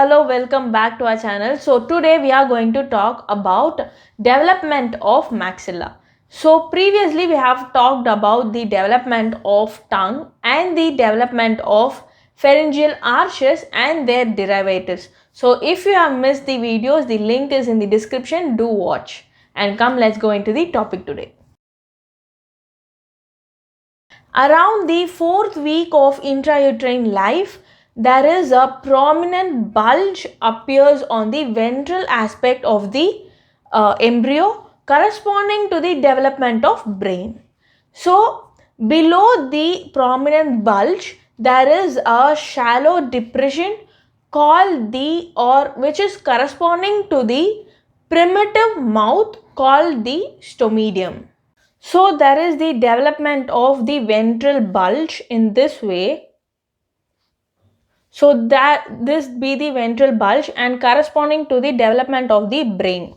hello, welcome back to our channel. So today we are going to talk about development of maxilla. So previously we have talked about the development of tongue and the development of pharyngeal arches and their derivatives. So if you have missed the videos, the link is in the description. Do watch. And come, let's go into the topic today. Around the 4th week of intrauterine life, there is a prominent bulge appears on the ventral aspect of the embryo corresponding to the development of brain. So below the prominent bulge, there is a shallow depression called which is corresponding to the primitive mouth called the stomidium. So there is the development of the ventral bulge in this way. So that this be the ventral bulge and corresponding to the development of the brain.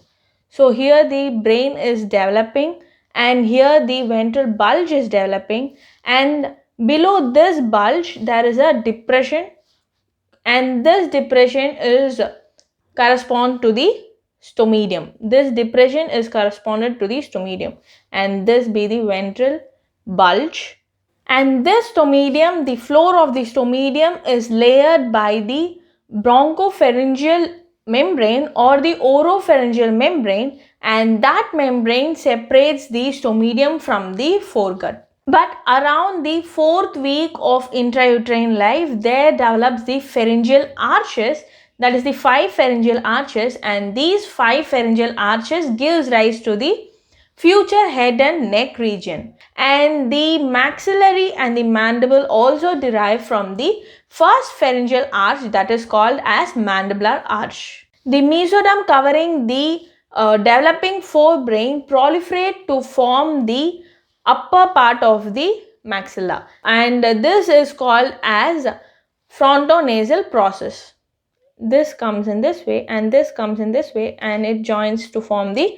So here the brain is developing and here the ventral bulge is developing, and below this bulge there is a depression, and this depression is correspond to the stomidium. This depression is corresponded to the stomidium, and this be the ventral bulge. And this stomidium, the floor of the stomidium is layered by the bronchopharyngeal membrane or the oropharyngeal membrane, and that membrane separates the stomidium from the foregut. But around the 4th week of intrauterine life, there develops the pharyngeal arches, that is the 5 pharyngeal arches, and these 5 pharyngeal arches gives rise to the future head and neck region. And the maxillary and the mandible also derive from the first pharyngeal arch, that is called as mandibular arch. The mesoderm covering the developing forebrain proliferate to form the upper part of the maxilla, and this is called as frontonasal process. This comes in this way and this comes in this way, and it joins to form the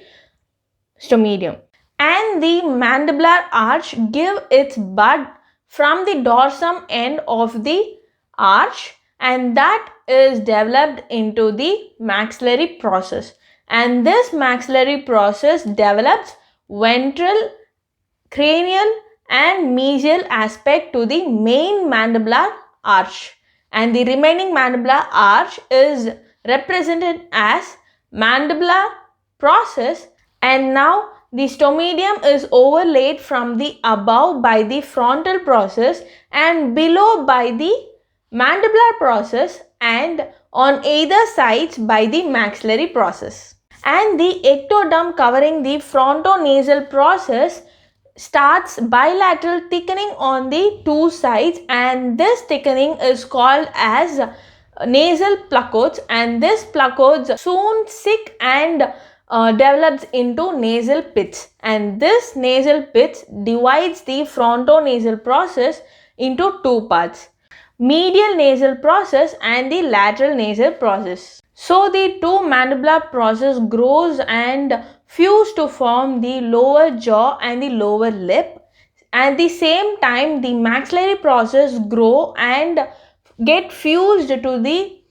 stomidium. And the mandibular arch give its bud from the dorsum end of the arch, and that is developed into the maxillary process, and this maxillary process develops ventral, cranial and mesial aspect to the main mandibular arch, and the remaining mandibular arch is represented as mandibular process. And now the stomidium is overlaid from the above by the frontal process and below by the mandibular process, and on either sides by the maxillary process. And the ectoderm covering the frontonasal process starts bilateral thickening on the two sides, and this thickening is called as nasal placodes, and this placodes soon sick and develops into nasal pits, and this nasal pits divides the frontonasal process into two parts: medial nasal process and the lateral nasal process. So the two mandibular process grows and fuse to form the lower jaw and the lower lip. At the same time, the maxillary process grow and get fused to the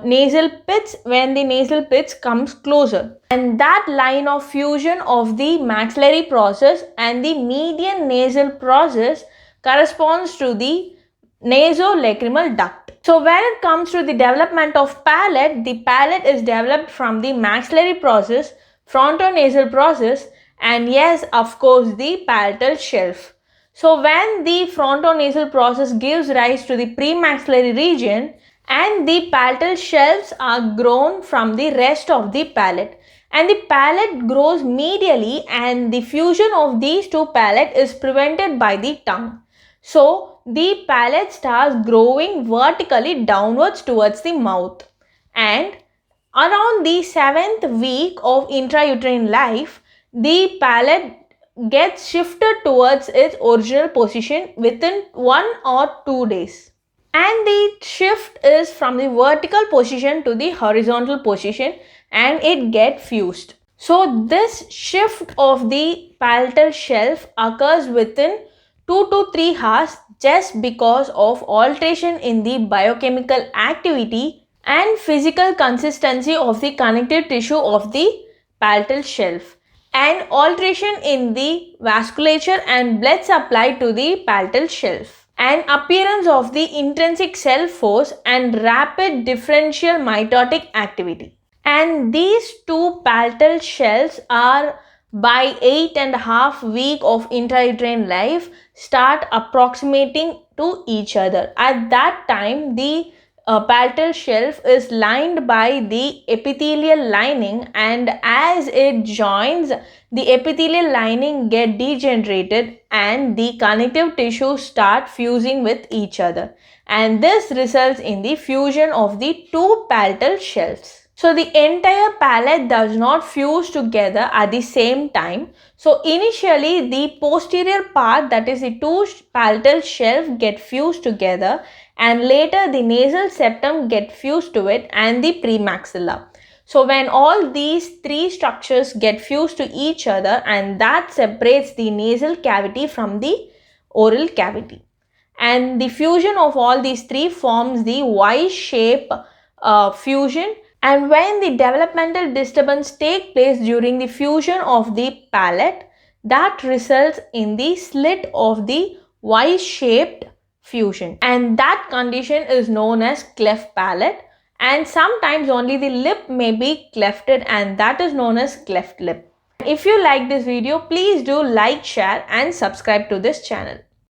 nasal pits when the nasal pits comes closer, and that line of fusion of the maxillary process and the median nasal process corresponds to the nasolacrimal duct. So when it comes to the development of palate, the palate is developed from the maxillary process, frontonasal process, and yes, of course, the palatal shelf. So when the frontonasal process gives rise to the premaxillary region, and the palatal shelves are grown from the rest of the palate, and the palate grows medially, and the fusion of these two palate is prevented by the tongue. So the palate starts growing vertically downwards towards the mouth, and around the 7th week of intrauterine life, the palate gets shifted towards its original position within 1 or 2 days. And the shift is from the vertical position to the horizontal position, and it gets fused. So this shift of the palatal shelf occurs within 2 to 3 hours just because of alteration in the biochemical activity and physical consistency of the connective tissue of the palatal shelf, and alteration in the vasculature and blood supply to the palatal shelf, and appearance of the intrinsic cell force and rapid differential mitotic activity. And these two palatal shells are by 8.5 weeks of intrauterine life start approximating to each other. At that time, the palatal shelf is lined by the epithelial lining, and as it joins, the epithelial lining get degenerated and the connective tissues start fusing with each other, and this results in the fusion of the two palatal shells. So the entire palate does not fuse together at the same time. So initially the posterior part, that is the two palatal shelf, get fused together, and later the nasal septum get fused to it and the premaxilla. So when all these three structures get fused to each other, and that separates the nasal cavity from the oral cavity. And the fusion of all these three forms the Y-shape fusion. And when the developmental disturbance take place during the fusion of the palate, that results in the slit of the Y-shaped fusion, and that condition is known as cleft palate, and sometimes only the lip may be clefted, and that is known as cleft lip. If you like this video, please do like, share and subscribe to this channel.